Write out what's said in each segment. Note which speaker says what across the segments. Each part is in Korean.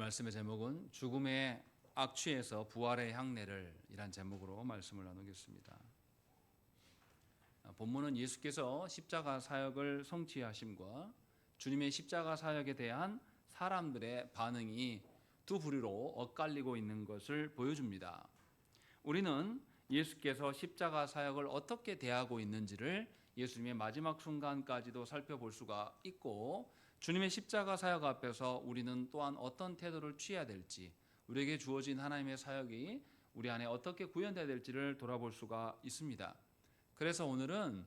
Speaker 1: 말씀의 제목은 죽음의 악취에서 부활의 향내를 이란 제목으로 말씀을 나누겠습니다. 본문은 예수께서 십자가 사역을 성취하심과 주님의 십자가 사역에 대한 사람들의 반응이 두 부류로 엇갈리고 있는 것을 보여줍니다. 우리는 예수께서 십자가 사역을 어떻게 대하고 있는지를 예수님의 마지막 순간까지도 살펴볼 수가 있고, 주님의 십자가 사역 앞에서 우리는 또한 어떤 태도를 취해야 될지, 우리에게 주어진 하나님의 사역이 우리 안에 어떻게 구현되어야 될지를 돌아볼 수가 있습니다. 그래서 오늘은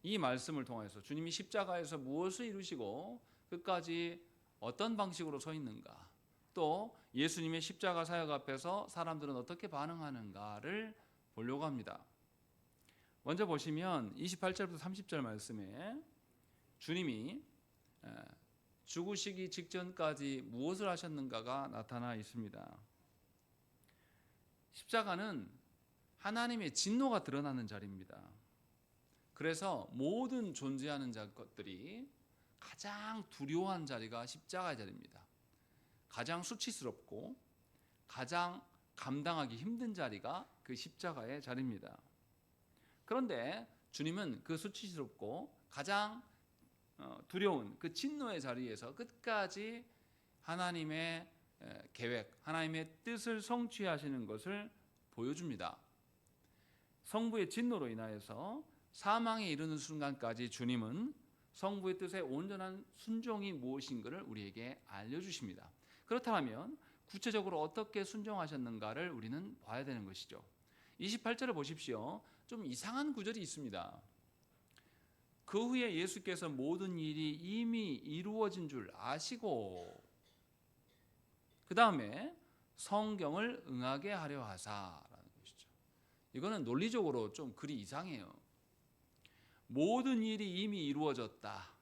Speaker 1: 이 말씀을 통해서 주님이 십자가에서 무엇을 이루시고 끝까지 어떤 방식으로 서 있는가, 또 예수님의 십자가 사역 앞에서 사람들은 어떻게 반응하는가를 보려고 합니다. 먼저 보시면 28절부터 30절 말씀에 주님이 죽으시기 직전까지 무엇을 하셨는가가 나타나 있습니다. 십자가는 하나님의 진노가 드러나는 자리입니다. 그래서 모든 존재하는 것들이 가장 두려워한 자리가 십자가의 자리입니다. 가장 수치스럽고 가장 감당하기 힘든 자리가 그 십자가의 자리입니다. 그런데 주님은 그 수치스럽고 가장 두려운 그 진노의 자리에서 끝까지 하나님의 계획, 하나님의 뜻을 성취하시는 것을 보여줍니다. 성부의 진노로 인하여서 사망에 이르는 순간까지 주님은 성부의 뜻에 온전한 순종이 무엇인가를 우리에게 알려주십니다. 그렇다면 구체적으로 어떻게 순종하셨는가를 우리는 봐야 되는 것이죠. 28절을 보십시오. 좀 이상한 구절이 있습니다. 그 후에 예수께서 모든 일이 이미 이루어진 줄 아시고 그 다음에 성경을 응하게 하려 하사라는 것이죠. 이거는 논리적으로 좀 글이 이상해요. 모든 일이 이미 이루어졌다.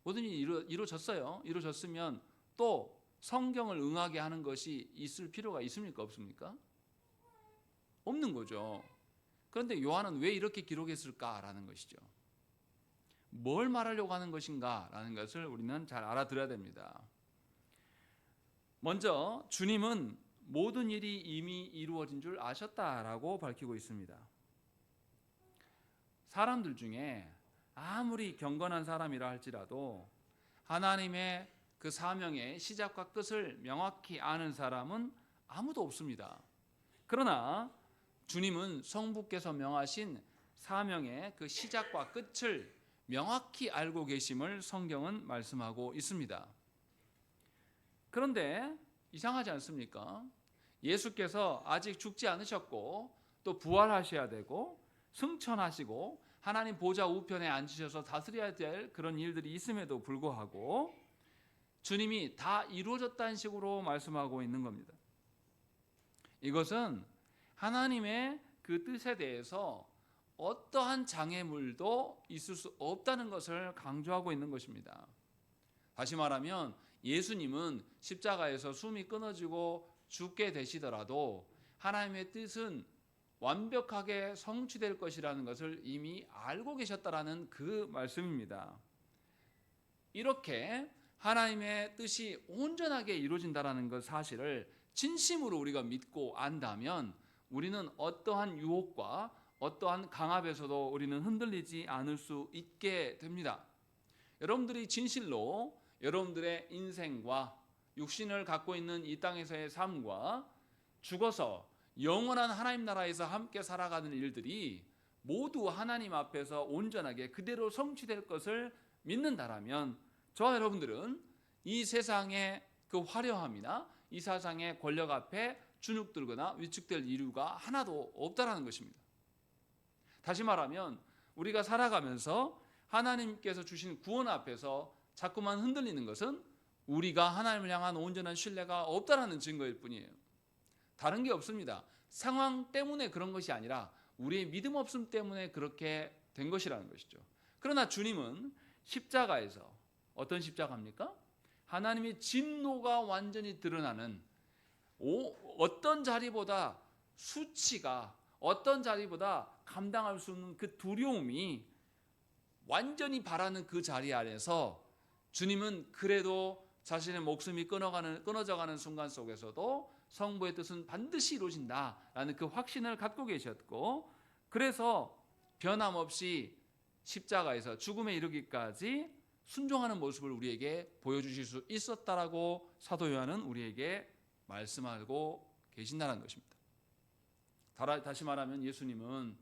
Speaker 1: 모든 일이 이루어졌어요. 이루어졌으면 또 성경을 응하게 하는 것이 있을 필요가 있습니까? 없습니까? 없는 거죠. 그런데 요한은 왜 이렇게 기록했을까라는 것이죠. 뭘 말하려고 하는 것인가 라는 것을 우리는 잘 알아들어야 됩니다. 먼저 주님은 모든 일이 이미 이루어진 줄 아셨다라고 밝히고 있습니다. 사람들 중에 아무리 경건한 사람이라 할지라도 하나님의 그 사명의 시작과 끝을 명확히 아는 사람은 아무도 없습니다. 그러나 주님은 성부께서 명하신 사명의 그 시작과 끝을 명확히 알고 계심을 성경은 말씀하고 있습니다. 그런데 이상하지 않습니까? 예수께서 아직 죽지 않으셨고 또 부활하셔야 되고 승천하시고 하나님 보좌 우편에 앉으셔서 다스려야 될 그런 일들이 있음에도 불구하고 주님이 다 이루어졌다는 식으로 말씀하고 있는 겁니다. 이것은 하나님의 그 뜻에 대해서 어떠한 장애물도 있을 수 없다는 것을 강조하고 있는 것입니다. 다시 말하면 예수님은 십자가에서 숨이 끊어지고 죽게 되시더라도 하나님의 뜻은 완벽하게 성취될 것이라는 것을 이미 알고 계셨다라는 그 말씀입니다. 이렇게 하나님의 뜻이 온전하게 이루어진다라는 것 사실을 진심으로 우리가 믿고 안다면 우리는 어떠한 유혹과 어떠한 강압에서도 우리는 흔들리지 않을 수 있게 됩니다. 여러분들이 진실로 여러분들의 인생과 육신을 갖고 있는 이 땅에서의 삶과 죽어서 영원한 하나님 나라에서 함께 살아가는 일들이 모두 하나님 앞에서 온전하게 그대로 성취될 것을 믿는다라면 저와 여러분들은 이 세상의 그 화려함이나 이 세상의 권력 앞에 주눅들거나 위축될 이유가 하나도 없다라는 것입니다. 다시 말하면 우리가 살아가면서 하나님께서 주신 구원 앞에서 자꾸만 흔들리는 것은 우리가 하나님을 향한 온전한 신뢰가 없다라는 증거일 뿐이에요. 다른 게 없습니다. 상황 때문에 그런 것이 아니라 우리의 믿음 없음 때문에 그렇게 된 것이라는 것이죠. 그러나 주님은 십자가에서 어떤 십자가입니까? 하나님의 진노가 완전히 드러나는 어떤 자리보다 수치가 어떤 자리보다 감당할 수 없는 그 두려움이 완전히 바라는 그 자리 안에서 주님은 그래도 자신의 목숨이 끊어져가는 순간 속에서도 성부의 뜻은 반드시 이루어진다라는 그 확신을 갖고 계셨고, 그래서 변함없이 십자가에서 죽음에 이르기까지 순종하는 모습을 우리에게 보여주실 수 있었다라고 사도 요한은 우리에게 말씀하고 계신다는 것입니다. 다시 말하면 예수님은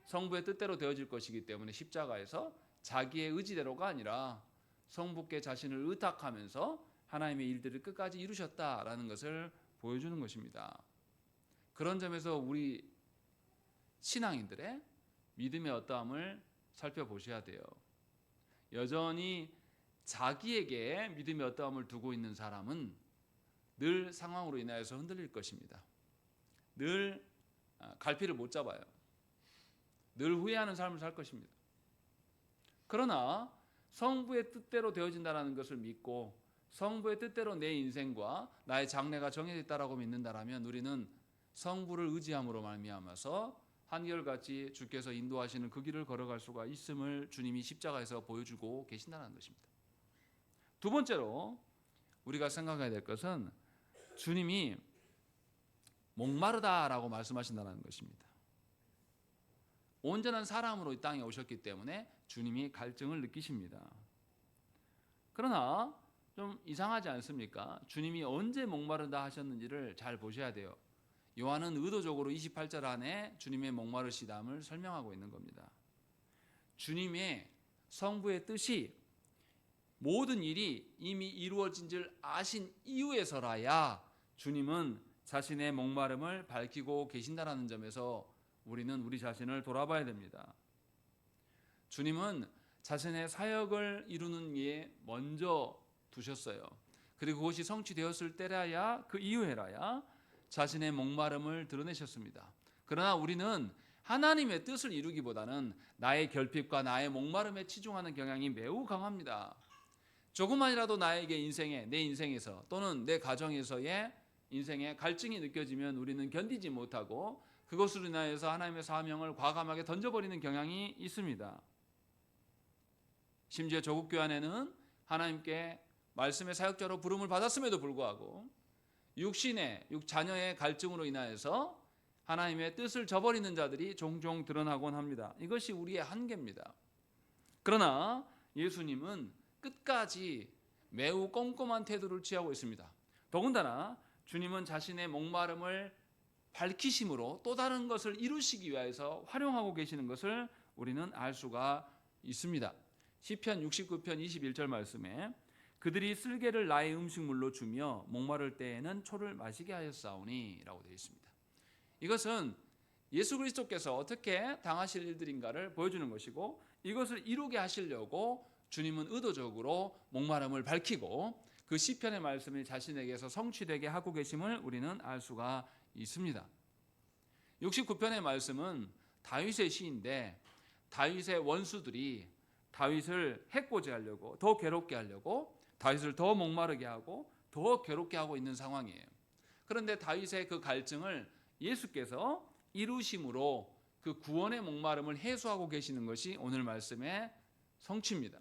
Speaker 1: 성부의 뜻대로 되어질 것이기 때문에 십자가에서 자기의 의지대로가 아니라 성부께 자신을 의탁하면서 하나님의 일들을 끝까지 이루셨다라는 것을 보여주는 것입니다. 그런 점에서 우리 신앙인들의 믿음의 어떠함을 살펴보셔야 돼요. 여전히 자기에게 믿음의 어떠함을 두고 있는 사람은 늘 상황으로 인하여서 흔들릴 것입니다. 늘 갈피를 못 잡아요. 늘 후회하는 삶을 살 것입니다. 그러나 성부의 뜻대로 되어진다는 것을 믿고 성부의 뜻대로 내 인생과 나의 장래가 정해졌다라고 믿는다라면 우리는 성부를 의지함으로 말미암아서 한결같이 주께서 인도하시는 그 길을 걸어갈 수가 있음을 주님이 십자가에서 보여주고 계신다는 것입니다. 두 번째로 우리가 생각해야 될 것은 주님이 목마르다라고 말씀하신다는 것입니다. 온전한 사람으로 이 땅에 오셨기 때문에 주님이 갈증을 느끼십니다. 그러나 좀 이상하지 않습니까? 주님이 언제 목마르다 하셨는지를 잘 보셔야 돼요. 요한은 의도적으로 28절 안에 주님의 목마르시담을 설명하고 있는 겁니다. 주님의 성부의 뜻이 모든 일이 이미 이루어진 줄 아신 이후에서라야 주님은 자신의 목마름을 밝히고 계신다라는 점에서 우리는 우리 자신을 돌아봐야 됩니다. 주님은 자신의 사역을 이루는 이에 먼저 두셨어요. 그리고 그것이 성취되었을 때라야, 그 이후에라야 자신의 목마름을 드러내셨습니다. 그러나 우리는 하나님의 뜻을 이루기보다는 나의 결핍과 나의 목마름에 치중하는 경향이 매우 강합니다. 조금만이라도 나에게 내 인생에서 또는 내 가정에서의 인생에 갈증이 느껴지면 우리는 견디지 못하고 그것으로 인하여서 하나님의 사명을 과감하게 던져버리는 경향이 있습니다. 심지어 조국 교환에는 하나님께 말씀의 사역자로 부름을 받았음에도 불구하고 자녀의 갈증으로 인하여서 하나님의 뜻을 저버리는 자들이 종종 드러나곤 합니다. 이것이 우리의 한계입니다. 그러나 예수님은 끝까지 매우 꼼꼼한 태도를 취하고 있습니다. 더군다나 주님은 자신의 목마름을 밝히심으로 또 다른 것을 이루시기 위해서 활용하고 계시는 것을 우리는 알 수가 있습니다. 시편 69편 21절 말씀에 그들이 쓸개를 나의 음식물로 주며 목마를 때에는 초를 마시게 하였사오니 라고 되어 있습니다. 이것은 예수 그리스도께서 어떻게 당하실 일들인가를 보여주는 것이고, 이것을 이루게 하시려고 주님은 의도적으로 목마름을 밝히고 그 시편의 말씀을 자신에게서 성취되게 하고 계심을 우리는 알 수가 있습니다. 69편의 말씀은 다윗의 시인데 다윗의 원수들이 다윗을 해코지 하려고, 더 괴롭게 하려고 다윗을 더 목마르게 하고 더 괴롭게 하고 있는 상황이에요. 그런데 다윗의 그 갈증을 예수께서 이루심으로 그 구원의 목마름을 해소하고 계시는 것이 오늘 말씀의 성취입니다.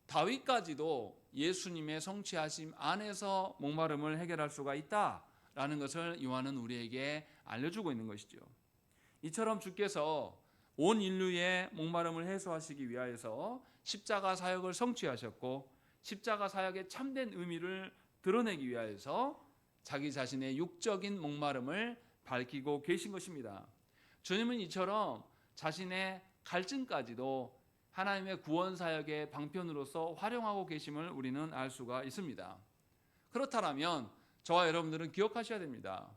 Speaker 1: 다윗까지도 예수님의 성취하심 안에서 목마름을 해결할 수가 있다라는 것을 요한은 우리에게 알려주고 있는 것이죠. 이처럼 주께서 온 인류의 목마름을 해소하시기 위하여서 십자가 사역을 성취하셨고, 십자가 사역의 참된 의미를 드러내기 위하여서 자기 자신의 육적인 목마름을 밝히고 계신 것입니다. 주님은 이처럼 자신의 갈증까지도 하나님의 구원 사역의 방편으로서 활용하고 계심을 우리는 알 수가 있습니다. 그렇다면 저와 여러분들은 기억하셔야 됩니다.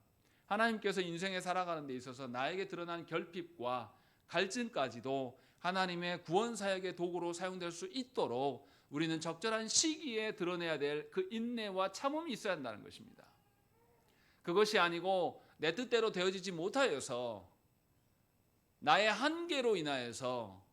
Speaker 1: 하나님께서 인생에 살아가는 데 있어서 나에게 드러난 결핍과 갈증까지도 하나님의 구원 사역의 도구로 사용될 수 있도록 우리는 적절한 시기에 드러내야 될 그 인내와 참음이 있어야 한다는 것입니다. 그것이 아니고 내 뜻대로 되어지지 못하여서 나의 한계로 인하여서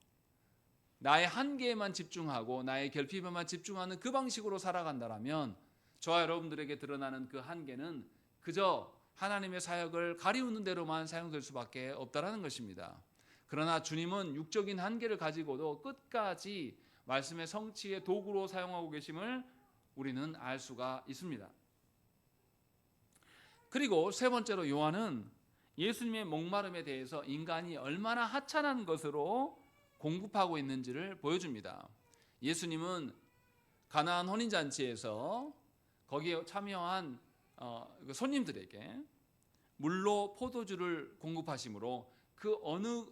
Speaker 1: 나의 한계에만 집중하고 나의 결핍에만 집중하는 그 방식으로 살아간다면 저와 여러분들에게 드러나는 그 한계는 그저 하나님의 사역을 가리우는 대로만 사용될 수밖에 없다라는 것입니다. 그러나 주님은 육적인 한계를 가지고도 끝까지 말씀의 성취의 도구로 사용하고 계심을 우리는 알 수가 있습니다. 그리고 세 번째로 요한은 예수님의 목마름에 대해서 인간이 얼마나 하찮은 것으로 공급하고 있는지를 보여줍니다. 예수님은 가나안 혼인잔치에서 거기에 참여한 손님들에게 물로 포도주를 공급하심으로 그 어느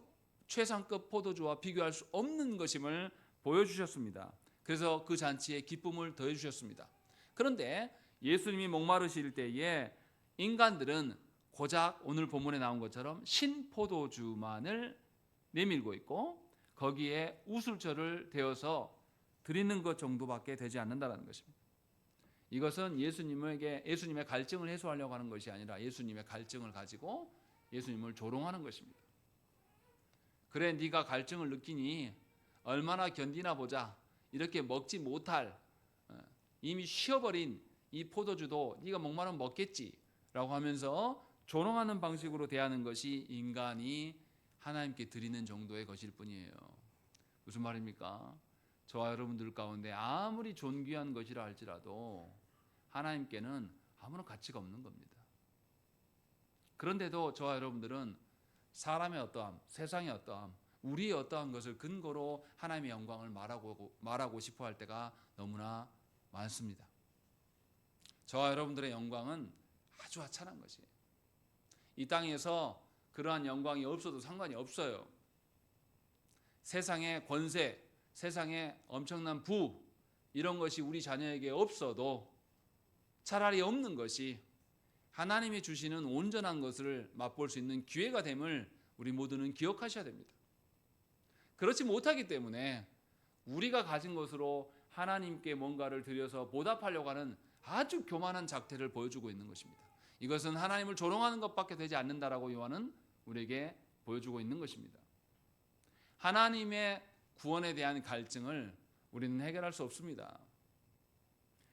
Speaker 1: 최상급 포도주와 비교할 수 없는 것임을 보여주셨습니다. 그래서 그 잔치에 기쁨을 더해주셨습니다. 그런데 예수님이 목마르실 때에 인간들은 고작 오늘 본문에 나온 것처럼 신포도주만을 내밀고 있고 거기에 우슬초를 데워서 드리는 것 정도밖에 되지 않는다는 것입니다. 이것은 예수님의 갈증을 해소하려고 하는 것이 아니라 예수님의 갈증을 가지고 예수님을 조롱하는 것입니다. 그래 네가 갈증을 느끼니 얼마나 견디나 보자. 이렇게 먹지 못할 이미 쉬어버린 이 포도주도 네가 목마르면 먹겠지 라고 하면서 조롱하는 방식으로 대하는 것이 인간이 하나님께 드리는 정도의 것일 뿐이에요. 무슨 말입니까? 저와 여러분들 가운데 아무리 존귀한 것이라 할지라도 하나님께는 아무런 가치가 없는 겁니다. 그런데도 저와 여러분들은 사람의 어떠함, 세상의 어떠함, 우리의 어떠한 것을 근거로 하나님의 영광을 말하고 싶어 할 때가 너무나 많습니다. 저와 여러분들의 영광은 아주 하찮은 것이에요. 이 땅에서 그러한 영광이 없어도 상관이 없어요. 세상의 권세, 세상의 엄청난 부 이런 것이 우리 자녀에게 없어도 차라리 없는 것이 하나님이 주시는 온전한 것을 맛볼 수 있는 기회가 됨을 우리 모두는 기억하셔야 됩니다. 그렇지 못하기 때문에 우리가 가진 것으로 하나님께 뭔가를 드려서 보답하려고 하는 아주 교만한 작태를 보여주고 있는 것입니다. 이것은 하나님을 조롱하는 것밖에 되지 않는다라고 요한은 우리에게 보여주고 있는 것입니다. 하나님의 구원에 대한 갈증을 우리는 해결할 수 없습니다.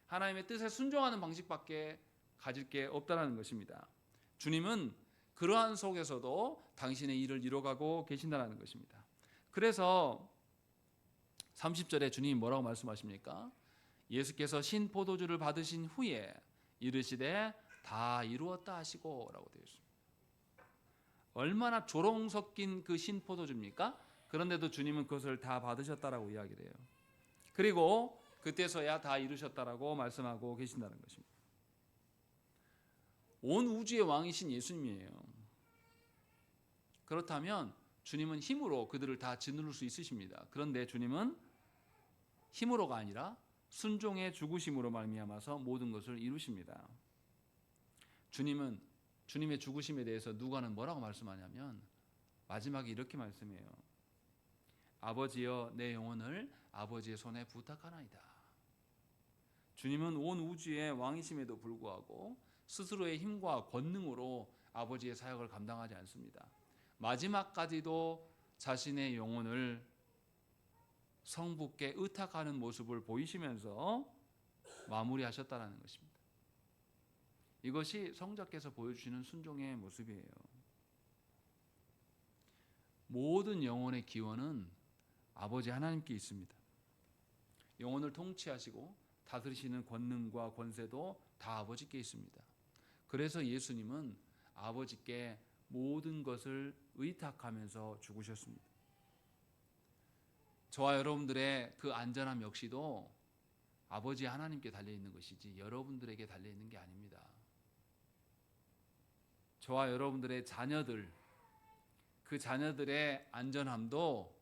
Speaker 1: 하나님의 뜻에 순종하는 방식밖에 가질 게 없다는 것입니다. 주님은 그러한 속에서도 당신의 일을 이뤄가고 계신다는 것입니다. 그래서 30절에 주님이 뭐라고 말씀하십니까? 예수께서 신포도주를 받으신 후에 이르시되 다 이루었다 하시고 라고 되어 있습니다. 얼마나 조롱 섞인 그 신포도주입니까? 그런데도 주님은 그것을 다 받으셨다라고 이야기를 해요. 그리고 그때서야 다 이루셨다라고 말씀하고 계신다는 것입니다. 온 우주의 왕이신 예수님이에요. 그렇다면 주님은 힘으로 그들을 다 짓누를 수 있으십니다. 그런데 주님은 힘으로가 아니라 순종의 죽으심으로 말미암아서 모든 것을 이루십니다. 주님은 주님의 죽으심에 대해서 누가는 뭐라고 말씀하냐면 마지막에 이렇게 말씀해요. 아버지여 내 영혼을 아버지의 손에 부탁하나이다. 주님은 온 우주의 왕이심에도 불구하고 스스로의 힘과 권능으로 아버지의 사역을 감당하지 않습니다. 마지막까지도 자신의 영혼을 성부께 의탁하는 모습을 보이시면서 마무리하셨다는 것입니다. 이것이 성자께서 보여주시는 순종의 모습이에요. 모든 영혼의 기원은 아버지 하나님께 있습니다. 영혼을 통치하시고 다스리시는 권능과 권세도 다 아버지께 있습니다. 그래서 예수님은 아버지께 모든 것을 의탁하면서 죽으셨습니다. 저와 여러분들의 그 안전함 역시도 아버지 하나님께 달려있는 것이지 여러분들에게 달려있는 게 아닙니다. 저와 여러분들의 자녀들, 그 자녀들의 안전함도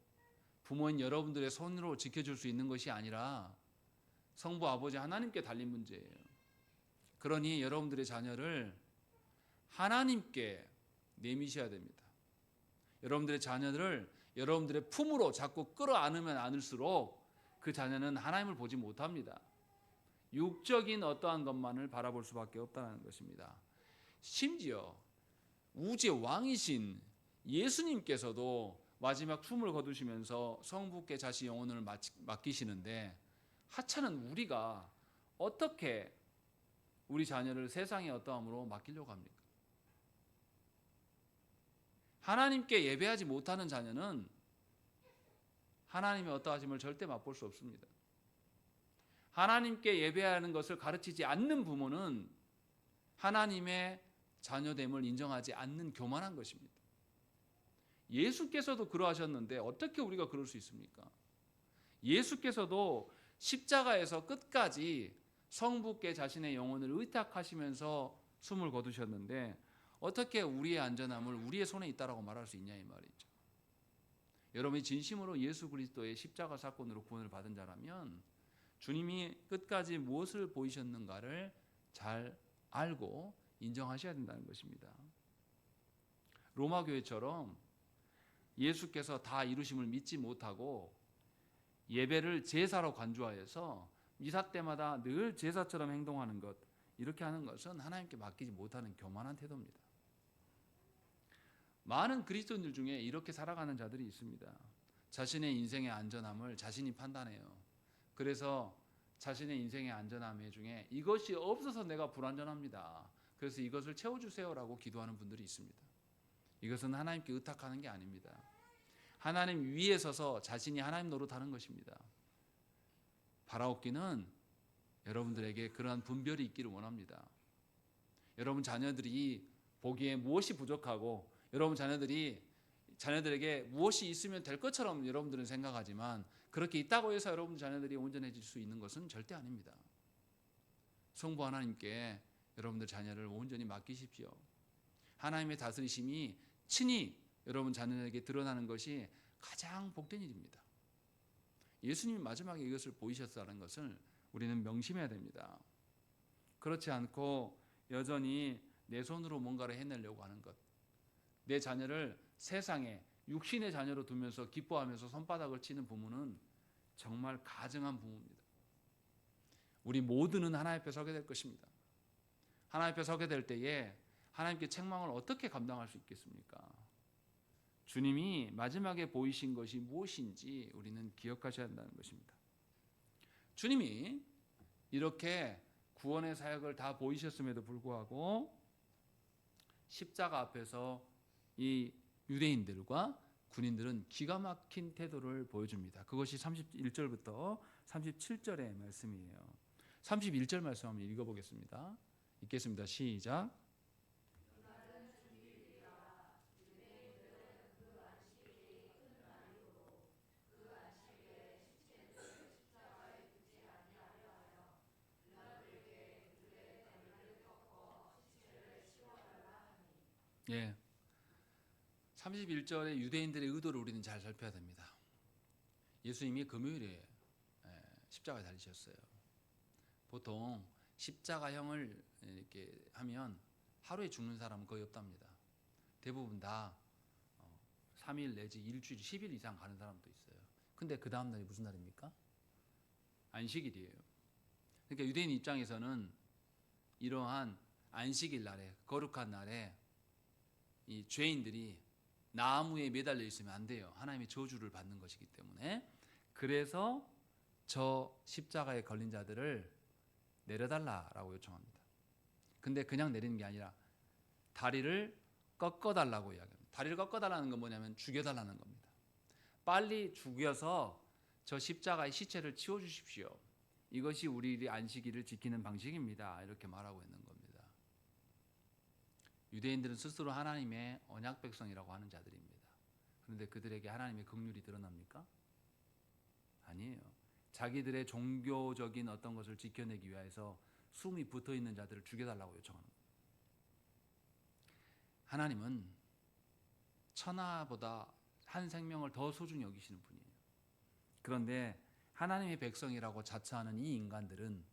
Speaker 1: 부모인 여러분들의 손으로 지켜줄 수 있는 것이 아니라 성부 아버지 하나님께 달린 문제예요. 그러니 여러분들의 자녀를 하나님께 내미셔야 됩니다. 여러분들의 자녀들을 여러분들의 품으로 자꾸 끌어안으면 안을수록 그 자녀는 하나님을 보지 못합니다. 육적인 어떠한 것만을 바라볼 수밖에 없다는 것입니다. 심지어 우주의 왕이신 예수님께서도 마지막 숨을 거두시면서 성부께 자신 영혼을 맡기시는데 하찮은 우리가 어떻게 우리 자녀를 세상의 어떠함으로 맡기려고 합니까? 하나님께 예배하지 못하는 자녀는 하나님의 어떠하심을 절대 맛볼 수 없습니다. 하나님께 예배하는 것을 가르치지 않는 부모는 하나님의 자녀됨을 인정하지 않는 교만한 것입니다. 예수께서도 그러하셨는데 어떻게 우리가 그럴 수 있습니까? 예수께서도 십자가에서 끝까지 성부께 자신의 영혼을 의탁하시면서 숨을 거두셨는데 어떻게 우리의 안전함을 우리의 손에 있다라고 말할 수 있냐 이 말이죠. 여러분이 진심으로 예수 그리스도의 십자가 사건으로 구원을 받은 자라면 주님이 끝까지 무엇을 보이셨는가를 잘 알고 인정하셔야 된다는 것입니다. 로마 교회처럼 예수께서 다 이루심을 믿지 못하고 예배를 제사로 간주하여서 미사 때마다 늘 제사처럼 행동하는 것, 이렇게 하는 것은 하나님께 맡기지 못하는 교만한 태도입니다. 많은 그리스도인들 중에 이렇게 살아가는 자들이 있습니다. 자신의 인생의 안전함을 자신이 판단해요. 그래서 자신의 인생의 안전함 중에 이것이 없어서 내가 불안전합니다. 그래서 이것을 채워주세요라고 기도하는 분들이 있습니다. 이것은 하나님께 의탁하는 게 아닙니다. 하나님 위에 서서 자신이 하나님 노릇하는 것입니다. 바라옵기는 여러분들에게 그러한 분별이 있기를 원합니다. 여러분 자녀들이 보기에 무엇이 부족하고 여러분 자녀들에게 무엇이 있으면 될 것처럼 여러분들은 생각하지만 그렇게 있다고 해서 여러분 자녀들이 온전해질 수 있는 것은 절대 아닙니다. 성부 하나님께 여러분들 자녀를 온전히 맡기십시오. 하나님의 다스리심이 친히 여러분 자녀에게 드러나는 것이 가장 복된 일입니다. 예수님이 마지막에 이것을 보이셨다는 것을 우리는 명심해야 됩니다. 그렇지 않고 여전히 내 손으로 뭔가를 해내려고 하는 것, 내 자녀를 세상에 육신의 자녀로 두면서 기뻐하면서 손바닥을 치는 부모는 정말 가증한 부모입니다. 우리 모두는 하나님 앞에 서게 될 것입니다. 하나님 앞에 서게 될 때에 하나님께 책망을 어떻게 감당할 수 있겠습니까? 주님이 마지막에 보이신 것이 무엇인지 우리는 기억하셔야 한다는 것입니다. 주님이 이렇게 구원의 사역을 다 보이셨음에도 불구하고 십자가 앞에서 이 유대인들과 군인들은 기가 막힌 태도를 보여줍니다. 그것이 31절부터 37절의 말씀이에요. 31절 말씀 한번 읽어보겠습니다. 읽겠습니다. 시작. 예, 31절의 유대인들의 의도를 우리는 잘 살펴야 됩니다. 예수님이 금요일에 십자가에 달리셨어요. 보통 십자가형을 이렇게 하면 하루에 죽는 사람은 거의 없답니다. 대부분 다 3일 내지 일주일, 10일 이상 가는 사람도 있어요. 근데 그 다음 날이 무슨 날입니까? 안식일이에요. 그러니까 유대인 입장에서는 이러한 안식일 날에, 거룩한 날에 이 죄인들이 나무에 매달려 있으면 안 돼요. 하나님의 저주를 받는 것이기 때문에. 그래서 저 십자가에 걸린 자들을 내려달라라고 요청합니다. 근데 그냥 내리는 게 아니라 다리를 꺾어달라고 이야기합니다. 다리를 꺾어달라는 건 뭐냐면 죽여달라는 겁니다. 빨리 죽여서 저 십자가의 시체를 치워주십시오. 이것이 우리 안식일을 지키는 방식입니다. 이렇게 말하고 있는 겁니다. 유대인들은 스스로 하나님의 언약 백성이라고 하는 자들입니다. 그런데 그들에게 하나님의 긍휼이 드러납니까? 아니에요. 자기들의 종교적인 어떤 것을 지켜내기 위해서 숨이 붙어있는 자들을 죽여달라고 요청하는 겁니다. 하나님은 천하보다 한 생명을 더 소중히 여기시는 분이에요. 그런데 하나님의 백성이라고 자처하는 이 인간들은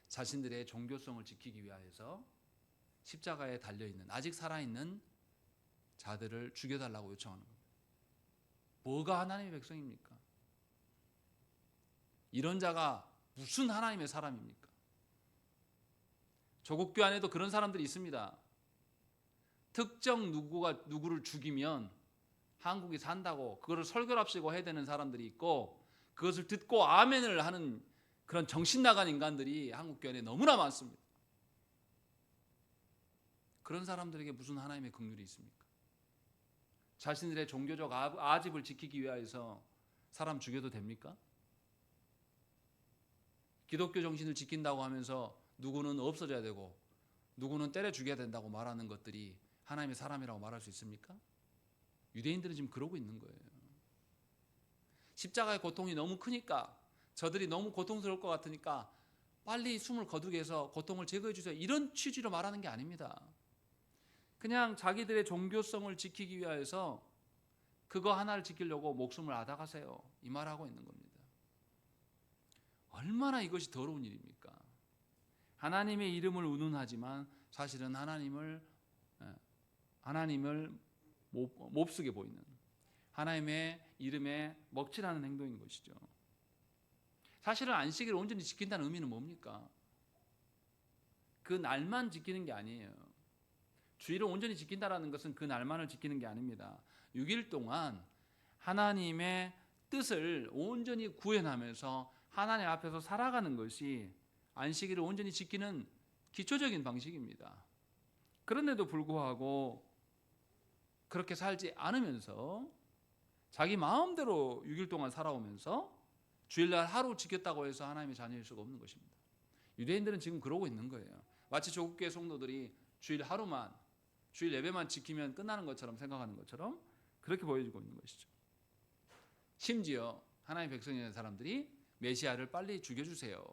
Speaker 1: 자신들의 종교성을 지키기 위해서 십자가에 달려있는 아직 살아있는 자들을 죽여달라고 요청하는 겁니다. 뭐가 하나님의 백성입니까? 이런 자가 무슨 하나님의 사람입니까? 조국교 안에도 그런 사람들이 있습니다. 특정 누구가 누구를 죽이면 한국이 산다고 그것을 설교랍시고 해야 되는 사람들이 있고 그것을 듣고 아멘을 하는 그런 정신 나간 인간들이 한국교 안에 너무나 많습니다. 그런 사람들에게 무슨 하나님의 긍휼이 있습니까? 자신들의 종교적 아집을 지키기 위해서 사람 죽여도 됩니까? 기독교 정신을 지킨다고 하면서 누구는 없어져야 되고 누구는 때려 죽여야 된다고 말하는 것들이 하나님의 사람이라고 말할 수 있습니까? 유대인들은 지금 그러고 있는 거예요. 십자가의 고통이 너무 크니까, 저들이 너무 고통스러울 것 같으니까 빨리 숨을 거두게 해서 고통을 제거해 주세요, 이런 취지로 말하는 게 아닙니다. 그냥 자기들의 종교성을 지키기 위해서 그거 하나를 지키려고 목숨을 앗아가세요, 이 말하고 있는 겁니다. 얼마나 이것이 더러운 일입니까? 하나님의 이름을 운운하지만 사실은 하나님을 몹쓰게 보이는, 하나님의 이름에 먹칠하는 행동인 것이죠. 사실은 안식일을 온전히 지킨다는 의미는 뭡니까? 그 날만 지키는 게 아니에요. 주일을 온전히 지킨다는 것은 그 날만을 지키는 게 아닙니다. 6일 동안 하나님의 뜻을 온전히 구현하면서 하나님 앞에서 살아가는 것이 안식일을 온전히 지키는 기초적인 방식입니다. 그런데도 불구하고 그렇게 살지 않으면서 자기 마음대로 6일 동안 살아오면서 주일날 하루 지켰다고 해서 하나님의 자녀일 수가 없는 것입니다. 유대인들은 지금 그러고 있는 거예요. 마치 조국교회 성도들이 주일 하루만, 주일 예배만 지키면 끝나는 것처럼 생각하는 것처럼 그렇게 보여주고 있는 것이죠. 심지어 하나님의 백성이라는 사람들이 메시아를 빨리 죽여주세요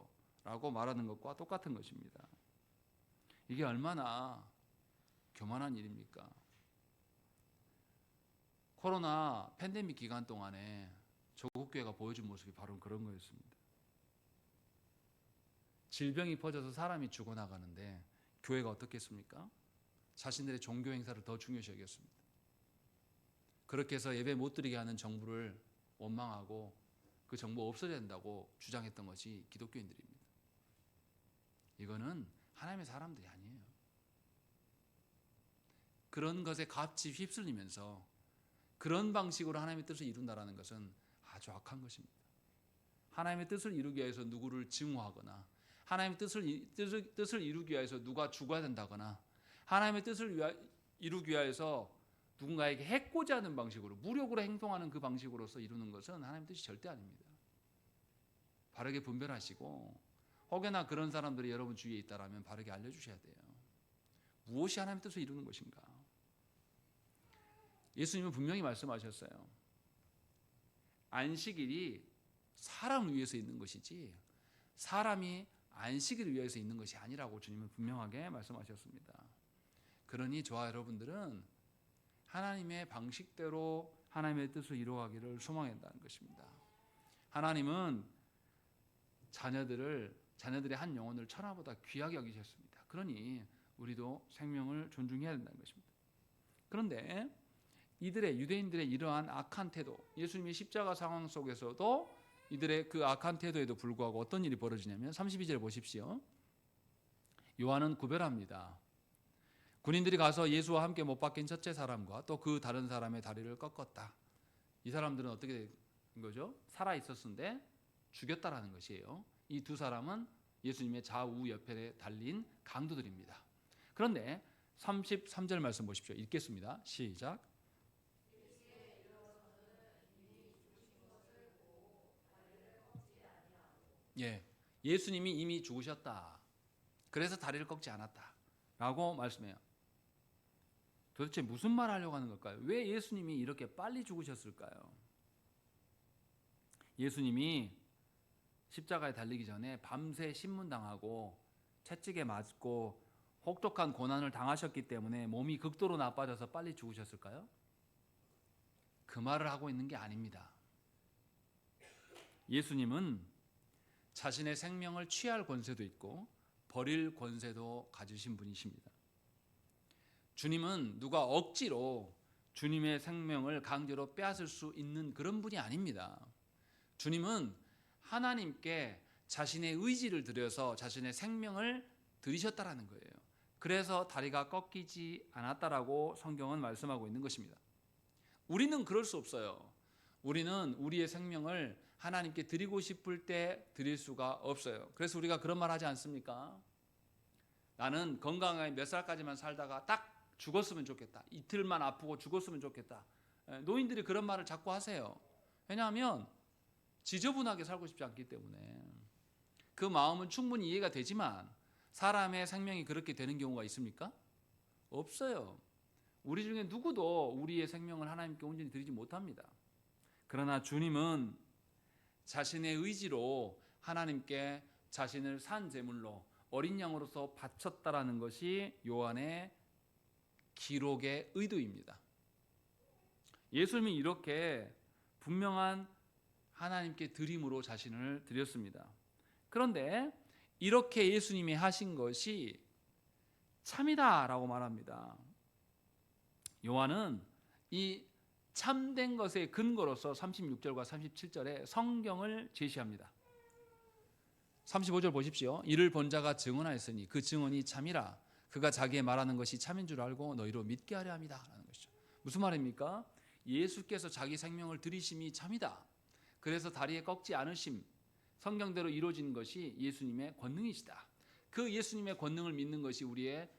Speaker 1: 라고 말하는 것과 똑같은 것입니다. 이게 얼마나 교만한 일입니까? 코로나 팬데믹 기간 동안에 조국교회가 보여준 모습이 바로 그런 거였습니다. 질병이 퍼져서 사람이 죽어나가는데 교회가 어떻겠습니까? 자신들의 종교 행사를 더 중요시 여겼습니다. 그렇게 해서 예배 못 드리게 하는 정부를 원망하고 그 정부 없어져야 된다고 주장했던 것이 기독교인들입니다. 이거는 하나님의 사람들이 아니에요. 그런 것에 값이 휩쓸리면서 그런 방식으로 하나님의 뜻을 이룬다는 것은 아주 악한 것입니다. 하나님의 뜻을 이루기 위해서 누구를 증오하거나, 하나님의 뜻을 이루기 위해서 누가 죽어야 된다거나, 하나님의 뜻을 이루기 위해서 누군가에게 해코지 하는 방식으로, 무력으로 행동하는 그 방식으로서 이루는 것은 하나님의 뜻이 절대 아닙니다. 바르게 분별하시고, 혹여나 그런 사람들이 여러분 주위에 있다라면 바르게 알려주셔야 돼요. 무엇이 하나님의 뜻을 이루는 것인가? 예수님은 분명히 말씀하셨어요. 안식일이 사람을 위해서 있는 것이지 사람이 안식일을 위해서 있는 것이 아니라고 주님은 분명하게 말씀하셨습니다. 그러니 저와 여러분들은 하나님의 방식대로 하나님의 뜻을 이루어가기를 소망해야 한다는 것입니다. 하나님은 자녀들의 한 영혼을 천하보다 귀하게 여기셨습니다. 그러니 우리도 생명을 존중해야 된다는 것입니다. 그런데 유대인들의 이러한 악한 태도, 예수님의 십자가 상황 속에서도 이들의 그 악한 태도에도 불구하고 어떤 일이 벌어지냐면 32절 보십시오. 요한은 구별합니다. 군인들이 가서 예수와 함께 못 박힌 첫째 사람과 또 그 다른 사람의 다리를 꺾었다. 이 사람들은 어떻게 된 거죠? 살아 있었는데 죽였다라는 것이에요. 이 두 사람은 예수님의 좌우 옆에 달린 강도들입니다. 그런데 33절 말씀 보십시오. 읽겠습니다. 시작. 예수님이 이미 죽으셨다. 그래서 다리를 꺾지 않았다 라고 말씀해요. 도대체 무슨 말 하려고 하는 걸까요? 왜 예수님이 이렇게 빨리 죽으셨을까요? 예수님이 십자가에 달리기 전에 밤새 신문당하고 채찍에 맞고 혹독한 고난을 당하셨기 때문에 몸이 극도로 나빠져서 빨리 죽으셨을까요? 그 말을 하고 있는 게 아닙니다. 예수님은 자신의 생명을 취할 권세도 있고 버릴 권세도 가지신 분이십니다. 주님은 누가 억지로 주님의 생명을 강제로 빼앗을 수 있는 그런 분이 아닙니다. 주님은 하나님께 자신의 의지를 들여서 자신의 생명을 들이셨다라는 거예요. 그래서 다리가 꺾이지 않았다라고 성경은 말씀하고 있는 것입니다. 우리는 그럴 수 없어요. 우리는 우리의 생명을 하나님께 드리고 싶을 때 드릴 수가 없어요. 그래서 우리가 그런 말 하지 않습니까? 나는 건강하게 몇 살까지만 살다가 딱 죽었으면 좋겠다. 이틀만 아프고 죽었으면 좋겠다. 노인들이 그런 말을 자꾸 하세요. 왜냐하면 지저분하게 살고 싶지 않기 때문에. 그 마음은 충분히 이해가 되지만 사람의 생명이 그렇게 되는 경우가 있습니까? 없어요. 우리 중에 누구도 우리의 생명을 하나님께 온전히 드리지 못합니다. 그러나 주님은 자신의 의지로 하나님께 자신을 산 제물로 어린 양으로서 바쳤다라는 것이 요한의 기록의 의도입니다. 예수님이 이렇게 분명한 하나님께 드림으로 자신을 드렸습니다. 그런데 이렇게 예수님이 하신 것이 참이다라고 말합니다. 요한은 이 참된 것의 근거로서 36절과 37절에 성경을 제시합니다. 35절 보십시오. 이를 본 자가 증언하였으니 그 증언이 참이라. 그가 자기의 말하는 것이 참인 줄 알고 너희로 믿게 하려 함이다 라는 것이죠. 무슨 말입니까? 예수께서 자기 생명을 드리심이 참이다. 그래서 다리에 꺾지 않으심, 성경대로 이루어진 것이 예수님의 권능이시다. 그 예수님의 권능을 믿는 것이 우리의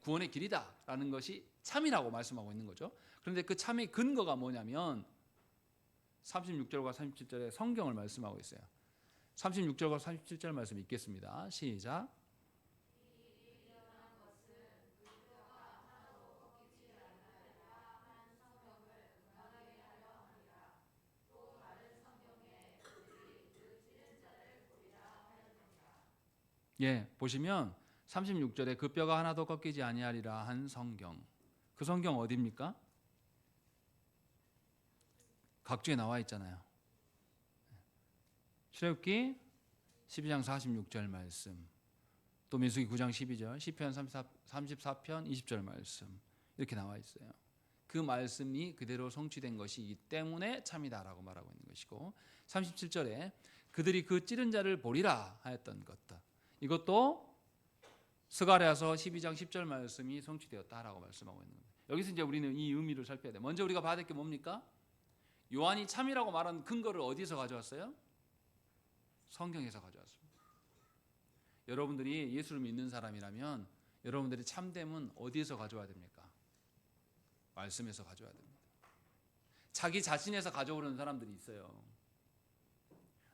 Speaker 1: 구원의 길이다라는 것이 참이라고 말씀하고 있는 거죠. 그런데 그 참의 근거가 뭐냐면 36절과 37절에 성경을 말씀하고 있어요. 36절과 37절 말씀 읽겠습니다. 시작. 예, 보시면 36절에 그 뼈가 하나도 꺾이지 아니하리라 한 성경. 그 성경 어디입니까? 각주에 나와 있잖아요. 출애굽기 12장 46절 말씀, 또 민수기 9장 12절, 시편 34편 20절 말씀 이렇게 나와 있어요. 그 말씀이 그대로 성취된 것이기 때문에 참이다라고 말하고 있는 것이고, 37절에 그들이 그 찌른 자를 보리라 하였던 것들, 이것도 스가랴서 12장 10절 말씀이 성취되었다라고 말씀하고 있는 겁니다. 여기서 이제 우리는 이 의미를 살펴야 돼요. 먼저 우리가 봐야 될 게 뭡니까? 요한이 참이라고 말한 근거를 어디서 가져왔어요? 성경에서 가져왔습니다. 여러분들이 예수를 믿는 사람이라면 여러분들이 참됨은 어디에서 가져와야 됩니까? 말씀에서 가져와야 됩니다. 자기 자신에서 가져오는 사람들이 있어요.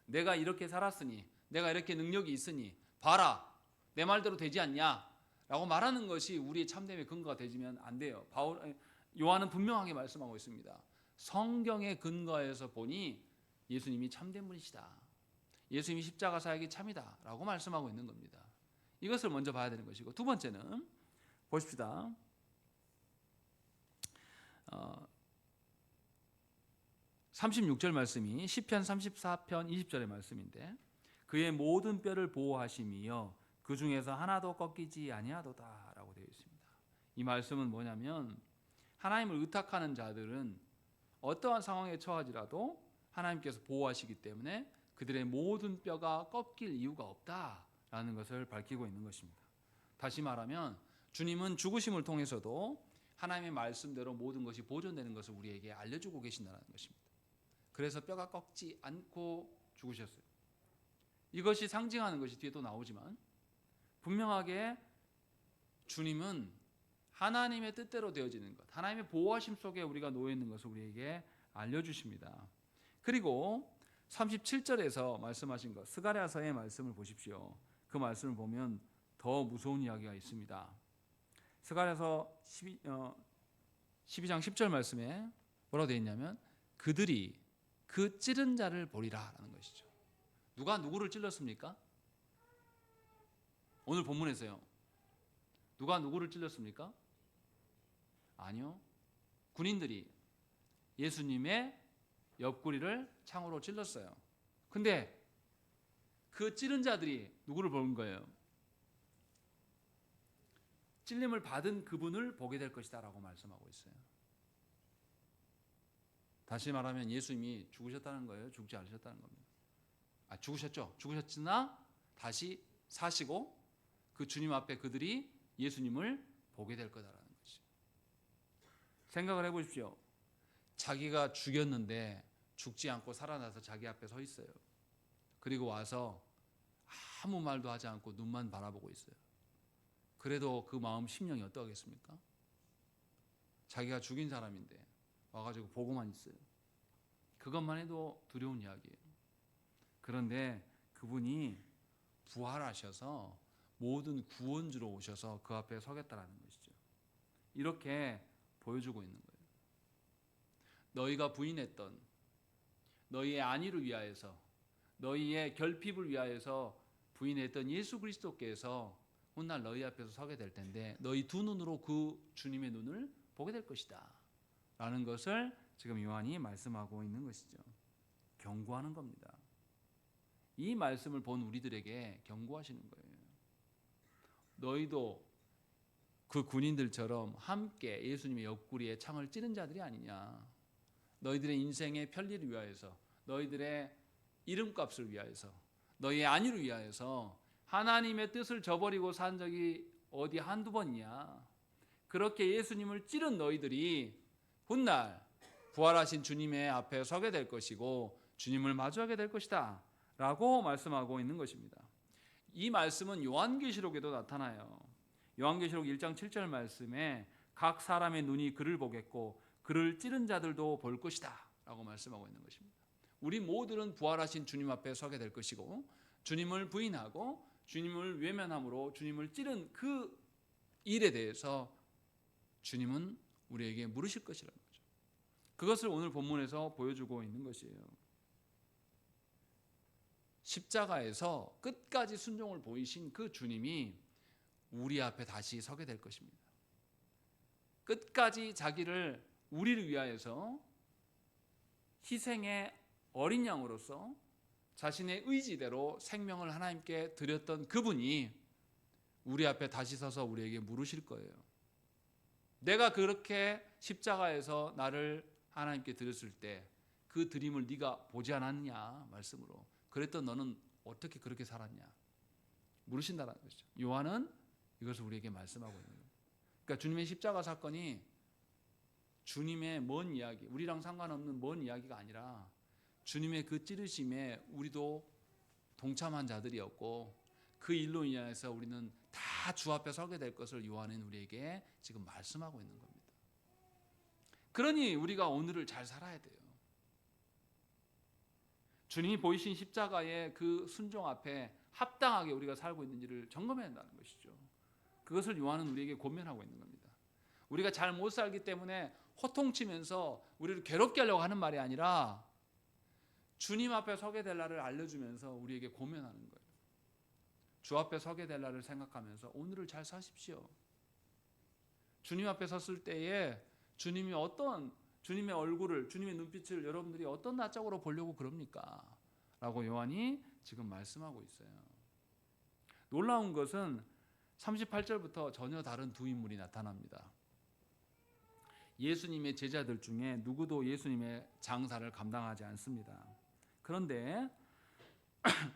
Speaker 1: 내가 이렇게 살았으니, 내가 이렇게 능력이 있으니 봐라, 내 말대로 되지 않냐 라고 말하는 것이 우리의 참됨의 근거가 되지면 안 돼요. 요한은 분명하게 말씀하고 있습니다. 성경의 근거에서 보니 예수님이 참된 분이시다, 예수님이 십자가 사역이 참이다 라고 말씀하고 있는 겁니다. 이것을 먼저 봐야 되는 것이고, 두 번째는 보십시다. 36절 말씀이 시편 34편 20절의 말씀인데, 그의 모든 뼈를 보호하심이여 그 중에서 하나도 꺾이지 아니하도다 라고 되어 있습니다. 이 말씀은 뭐냐면, 하나님을 의탁하는 자들은 어떠한 상황에 처하지라도 하나님께서 보호하시기 때문에 그들의 모든 뼈가 꺾일 이유가 없다라는 것을 밝히고 있는 것입니다. 다시 말하면 주님은 죽으심을 통해서도 하나님의 말씀대로 모든 것이 보존되는 것을 우리에게 알려주고 계신다는 것입니다. 그래서 뼈가 꺾지 않고 죽으셨어요. 이것이 상징하는 것이 뒤에 또 나오지만, 분명하게 주님은 하나님의 뜻대로 되어지는 것, 하나님의 보호하심 속에 우리가 놓여 있는 것을 우리에게 알려주십니다. 그리고 37절에서 말씀하신 것, 스가랴서의 말씀을 보십시오. 그 말씀을 보면 더 무서운 이야기가 있습니다. 스가랴서 12장 10절 말씀에 뭐라고 되어 있냐면, 그들이 그 찌른 자를 보리라 라는 것이죠. 누가 누구를 찔렀습니까? 오늘 본문에서요. 누가 누구를 찔렀습니까? 아니요. 군인들이 예수님의 옆구리를 창으로 찔렀어요. 근데 그 찌른 자들이 누구를 보는 거예요? 찔림을 받은 그분을 보게 될 것이다 라고 말씀하고 있어요. 다시 말하면 예수님이 죽으셨다는 거예요? 죽지 않으셨다는 겁니다. 죽으셨죠. 죽으셨으나 다시 사시고 그 주님 앞에 그들이 예수님을 보게 될 거다라는 거죠. 생각을 해보십시오. 자기가 죽였는데 죽지 않고 살아나서 자기 앞에 서 있어요. 그리고 와서 아무 말도 하지 않고 눈만 바라보고 있어요. 그래도 그 마음 심령이 어떠하겠습니까? 자기가 죽인 사람인데 와가지고 보고만 있어요. 그것만 해도 두려운 이야기예요. 그런데 그분이 부활하셔서 모든 구원주로 오셔서 그 앞에 서겠다라는 것이죠. 이렇게 보여주고 있는 거예요. 너희가 부인했던 너희의 안위를 위하여서, 너희의 결핍을 위하여서 부인했던 예수 그리스도께서 훗날 너희 앞에서 서게 될 텐데 너희 두 눈으로 그 주님의 눈을 보게 될 것이다 라는 것을 지금 요한이 말씀하고 있는 것이죠. 경고하는 겁니다. 이 말씀을 본 우리들에게 경고하시는 거예요. 너희도 그 군인들처럼 함께 예수님의 옆구리에 창을 찌른 자들이 아니냐. 너희들의 인생의 편리를 위하여서, 너희들의 이름값을 위하여서, 너희의 안위를 위하여서 하나님의 뜻을 저버리고 산 적이 어디 한두 번이냐. 그렇게 예수님을 찌른 너희들이 훗날 부활하신 주님의 앞에 서게 될 것이고 주님을 마주하게 될 것이다 라고 말씀하고 있는 것입니다. 이 말씀은 요한계시록에도 나타나요. 요한계시록 1장 7절 말씀에 각 사람의 눈이 그를 보겠고 그를 찌른 자들도 볼 것이다 라고 말씀하고 있는 것입니다. 우리 모두는 부활하신 주님 앞에 서게 될 것이고 주님을 부인하고 주님을 외면함으로 주님을 찌른 그 일에 대해서 주님은 우리에게 물으실 것이라는 거죠. 그것을 오늘 본문에서 보여주고 있는 것이에요. 십자가에서 끝까지 순종을 보이신 그 주님이 우리 앞에 다시 서게 될 것입니다. 끝까지 자기를 우리를 위하여서 희생의 어린 양으로서 자신의 의지대로 생명을 하나님께 드렸던 그분이 우리 앞에 다시 서서 우리에게 물으실 거예요. 내가 그렇게 십자가에서 나를 하나님께 드렸을 때 그 드림을 네가 보지 않았냐 말씀으로. 그랬던 너는 어떻게 그렇게 살았냐 물으신다는 것이죠. 요한은 이것을 우리에게 말씀하고 있는 거예요. 그러니까 주님의 십자가 사건이 주님의 먼 이야기, 우리랑 상관없는 먼 이야기가 아니라 주님의 그 찌르심에 우리도 동참한 자들이었고 그 일로 인해서 우리는 다 주 앞에 서게 될 것을 요한은 우리에게 지금 말씀하고 있는 겁니다. 그러니 우리가 오늘을 잘 살아야 돼요. 주님이 보이신 십자가의 그 순종 앞에 합당하게 우리가 살고 있는지를 점검해야 한다는 것이죠. 그것을 요한은 우리에게 권면하고 있는 겁니다. 우리가 잘 못 살기 때문에 호통치면서 우리를 괴롭게 하려고 하는 말이 아니라 주님 앞에 서게 될 날을 알려주면서 우리에게 권면하는 거예요. 주 앞에 서게 될 날을 생각하면서 오늘을 잘 사십시오. 주님 앞에 섰을 때에 주님이 어떤 주님의 얼굴을, 주님의 눈빛을 여러분들이 어떤 낯짝으로 보려고 그럽니까? 라고 요한이 지금 말씀하고 있어요. 놀라운 것은 38절부터 전혀 다른 두 인물이 나타납니다. 예수님의 제자들 중에 누구도 예수님의 장사를 감당하지 않습니다. 그런데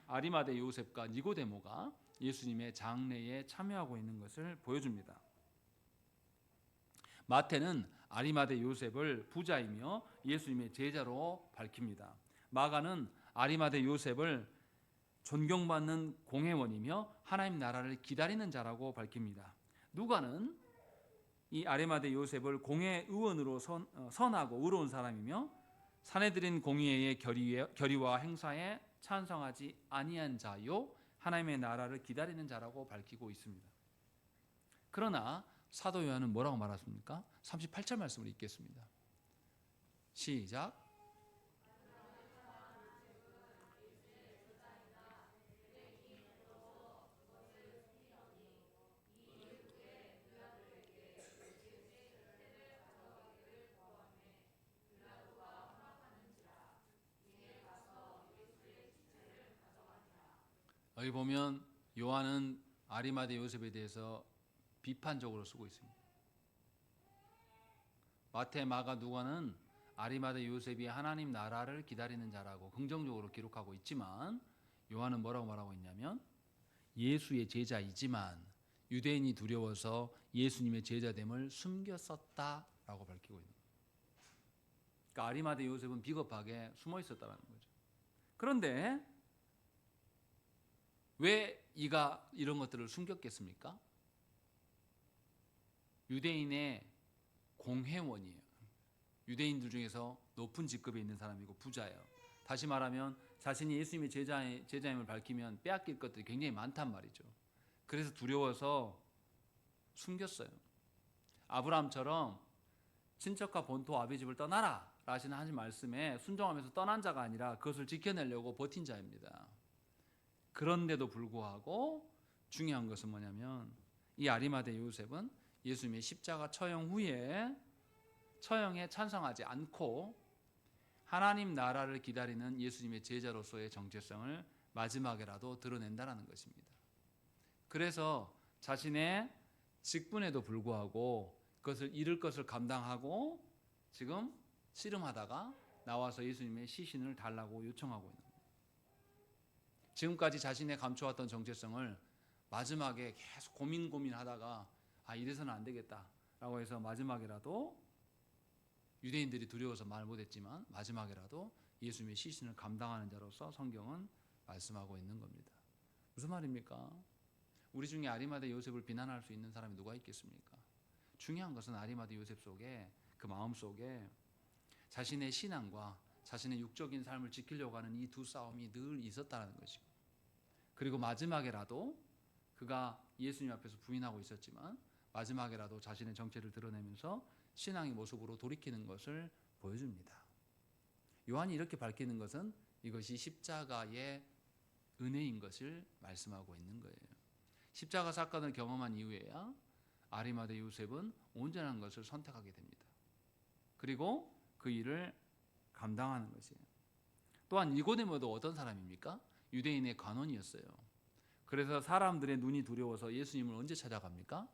Speaker 1: 아리마대 요셉과 니고데모가 예수님의 장례에 참여하고 있는 것을 보여줍니다. 마태는 아리마대 요셉을 부자이며 예수님의 제자로 밝힙니다. 마가는 아리마대 요셉을 존경받는 공회원이며 하나님 나라를 기다리는 자라고 밝힙니다. 누가는 이 아리마대 요셉을 공회의원으로 선하고 의로운 사람이며 사내들인 공의회의 결의와 행사에 찬성하지 아니한 자요 하나님의 나라를 기다리는 자라고 밝히고 있습니다. 그러나 사도 요한은 뭐라고 말했습니까? 38절 말씀을 읽겠습니다. 시작. 여기 보면 요한은 아리마대 요셉에 대해서 비판적으로 쓰고 있습니다. 마태, 마가, 누가는 아리마대 요셉이 하나님 나라를 기다리는 자라고 긍정적으로 기록하고 있지만 요한은 뭐라고 말하고 있냐면 예수의 제자이지만 유대인이 두려워서 예수님의 제자됨을 숨겼었다라고 밝히고 있는 거예요. 그러니까 아리마대 요셉은 비겁하게 숨어 있었다는 거죠. 그런데 왜 이가 이런 것들을 숨겼겠습니까? 유대인의 공회원이에요. 유대인들 중에서 높은 직급에 있는 사람이고 부자예요. 다시 말하면 자신이 예수님의 제자임을 밝히면 빼앗길 것들이 굉장히 많단 말이죠. 그래서 두려워서 숨겼어요. 아브라함처럼 친척과 본토 아비 집을 떠나라 라시는 하신 말씀에 순종하면서 떠난 자가 아니라 그것을 지켜내려고 버틴 자입니다. 그런데도 불구하고 중요한 것은 뭐냐면 이 아리마대 요셉은 예수님의 십자가 처형 후에 처형에 찬성하지 않고 하나님 나라를 기다리는 예수님의 제자로서의 정체성을 마지막에라도 드러낸다는 것입니다. 그래서 자신의 직분에도 불구하고 그것을 잃을 것을 감당하고 지금 씨름하다가 나와서 예수님의 시신을 달라고 요청하고 있는 거예요. 지금까지 자신의 감춰왔던 정체성을 마지막에 계속 고민하다가 이래서는 안 되겠다라고 해서 마지막에라도 유대인들이 두려워서 말 못했지만 마지막에라도 예수님의 시신을 감당하는 자로서 성경은 말씀하고 있는 겁니다. 무슨 말입니까? 우리 중에 아리마대 요셉을 비난할 수 있는 사람이 누가 있겠습니까? 중요한 것은 아리마대 요셉 속에 그 마음 속에 자신의 신앙과 자신의 육적인 삶을 지키려고 하는 이 두 싸움이 늘 있었다는 것이고, 그리고 마지막에라도 그가 예수님 앞에서 부인하고 있었지만 마지막에라도 자신의 정체를 드러내면서 신앙의 모습으로 돌이키는 것을 보여줍니다. 요한이 이렇게 밝히는 것은 이것이 십자가의 은혜인 것을 말씀하고 있는 거예요. 십자가 사건을 경험한 이후에야 아리마대 요셉은 온전한 것을 선택하게 됩니다. 그리고 그 일을 감당하는 것이에요. 또한 니고데모도 어떤 사람입니까? 유대인의 관원이었어요. 그래서 사람들의 눈이 두려워서 예수님을 언제 찾아갑니까?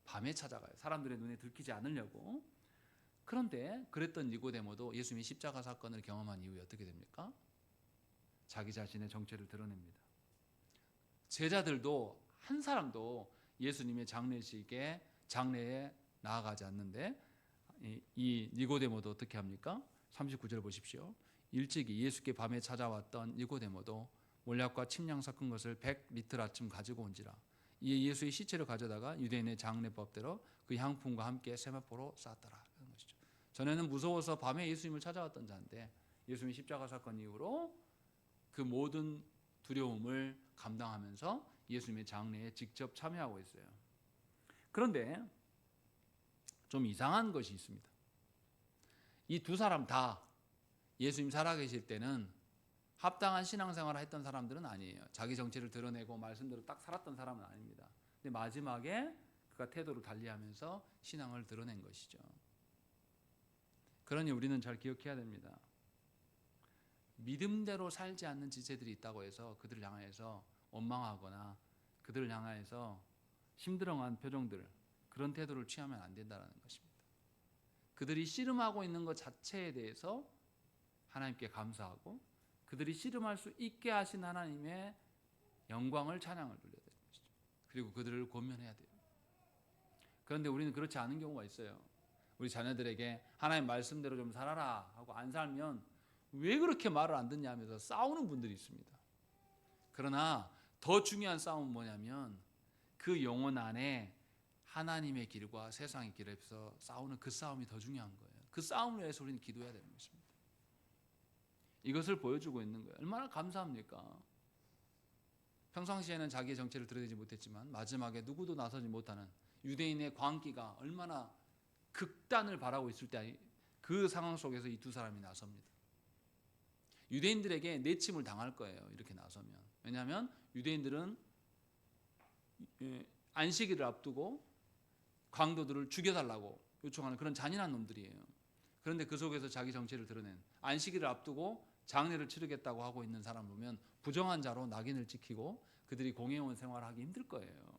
Speaker 1: 밤에 찾아가요. 사람들의 눈에 들키지 않으려고. 그런데 그랬던 니고데모도 예수님이 십자가 사건을 경험한 이후에 어떻게 됩니까? 자기 자신의 정체를 드러냅니다. 제자들도 한 사람도 예수님의 장례에 나아가지 않는데 이 니고데모도 어떻게 합니까? 39절 보십시오. 일찍이 예수께 밤에 찾아왔던 니고데모도 몰약과 침량 섞은 것을 100리터라쯤 가지고 온지라. 이에 예수의 시체를 가져다가 유대인의 장례법대로 그 향품과 함께 세마포로 쌌더라. 그런 것이죠. 전에는 무서워서 밤에 예수님을 찾아왔던 자인데 예수님의 십자가 사건 이후로 그 모든 두려움을 감당하면서 예수님의 장례에 직접 참여하고 있어요. 그런데 좀 이상한 것이 있습니다. 이 두 사람 다 예수님 살아계실 때는 합당한 신앙생활을 했던 사람들은 아니에요. 자기 정체를 드러내고 말씀대로 딱 살았던 사람은 아닙니다. 근데 마지막에 그가 태도를 달리하면서 신앙을 드러낸 것이죠. 그러니 우리는 잘 기억해야 됩니다. 믿음대로 살지 않는 지체들이 있다고 해서 그들을 향해서 원망하거나 그들을 향해서 힘들어한 표정들, 그런 태도를 취하면 안 된다는 것입니다. 그들이 씨름하고 있는 것 자체에 대해서 하나님께 감사하고 그들이 씨름할 수 있게 하신 하나님의 영광을 찬양을 돌려야 되는 것이죠. 그리고 그들을 권면해야 돼요. 그런데 우리는 그렇지 않은 경우가 있어요. 우리 자녀들에게 하나님 말씀대로 좀 살아라 하고 안 살면 왜 그렇게 말을 안 듣냐 하면서 싸우는 분들이 있습니다. 그러나 더 중요한 싸움은 뭐냐면 그 영혼 안에 하나님의 길과 세상의 길에서 싸우는 그 싸움이 더 중요한 거예요. 그 싸움을 위해서 우리는 기도해야 되는 것입니다. 이것을 보여주고 있는 거예요. 얼마나 감사합니까? 평상시에는 자기의 정체를 드러내지 못했지만 마지막에 누구도 나서지 못하는 유대인의 광기가 얼마나 극단을 바라고 있을 때 그 상황 속에서 이 두 사람이 나섭니다. 유대인들에게 내침을 당할 거예요. 이렇게 나서면. 왜냐하면 유대인들은 안식일을 앞두고 강도들을 죽여달라고 요청하는 그런 잔인한 놈들이에요. 그런데 그 속에서 자기 정체를 드러낸 안식일을 앞두고 장례를 치르겠다고 하고 있는 사람 보면 부정한 자로 낙인을 찍히고 그들이 공회원 생활을 하기 힘들 거예요.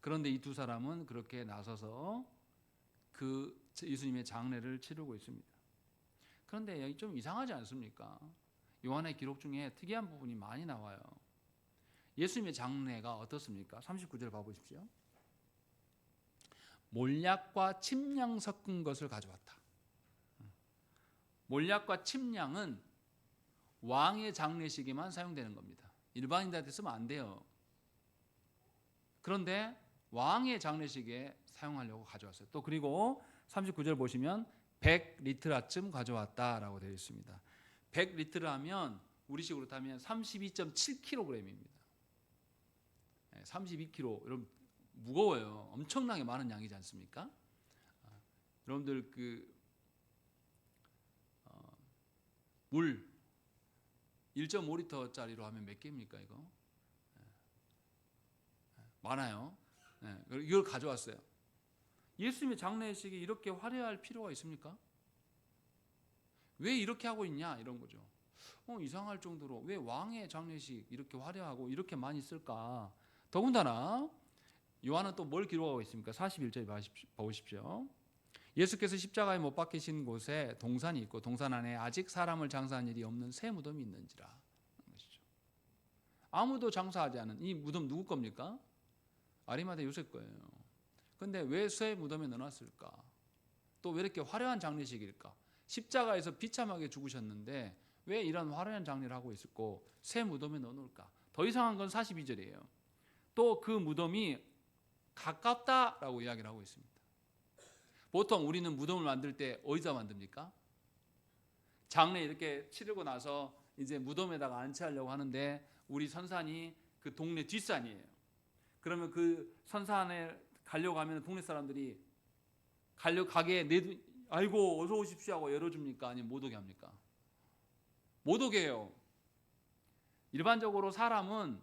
Speaker 1: 그런데 이 두 사람은 그렇게 나서서 그 예수님의 장례를 치르고 있습니다. 그런데 여기 좀 이상하지 않습니까? 요한의 기록 중에 특이한 부분이 많이 나와요. 예수님의 장례가 어떻습니까? 39절 봐보십시오. 몰약과 침량 섞은 것을 가져왔다. 몰약과 침량은 왕의 장례식에만 사용되는 겁니다. 일반인들한테 쓰면 안 돼요. 그런데 왕의 장례식에 사용하려고 가져왔어요. 또 그리고 39절 보시면 100리트라쯤 가져왔다라고 되어 있습니다. 100리트라면 우리식으로 타면 32.7kg입니다. 32kg. 여러분 무거워요. 엄청나게 많은 양이지 않습니까? 여러분들 물 1.5리터짜리로 하면 몇 개입니까 이거? 많아요. 이걸 가져왔어요. 예수님의 장례식이 이렇게 화려할 필요가 있습니까? 왜 이렇게 하고 있냐 이런 거죠. 이상할 정도로 왜 왕의 장례식 이렇게 화려하고 이렇게 많이 쓸까? 더군다나 요한은 또 뭘 기록하고 있습니까? 41절 보십시오. 예수께서 십자가에 못 박히신 곳에 동산이 있고 동산 안에 아직 사람을 장사한 일이 없는 새 무덤이 있는지라. 아무도 장사하지 않은 이 무덤 누구 겁니까? 아리마대 요셉 거예요. 근데 왜 새 무덤에 넣어놨을까? 또 왜 이렇게 화려한 장례식일까? 십자가에서 비참하게 죽으셨는데 왜 이런 화려한 장례를 하고 있었고 새 무덤에 넣어놓을까? 더 이상한 건 42절이에요. 또 그 무덤이 가깝다라고 이야기를 하고 있습니다. 보통 우리는 무덤을 만들 때 어디다 만듭니까? 장례 이렇게 치르고 나서 이제 무덤에다가 안치하려고 하는데 우리 선산이 그 동네 뒷산이에요. 그러면 그 선산에 가려고 하면 동네 사람들이 가게 아이고 어서 오십시오 하고 열어줍니까? 아니면 못 오게 합니까? 못 오게 해요. 일반적으로 사람은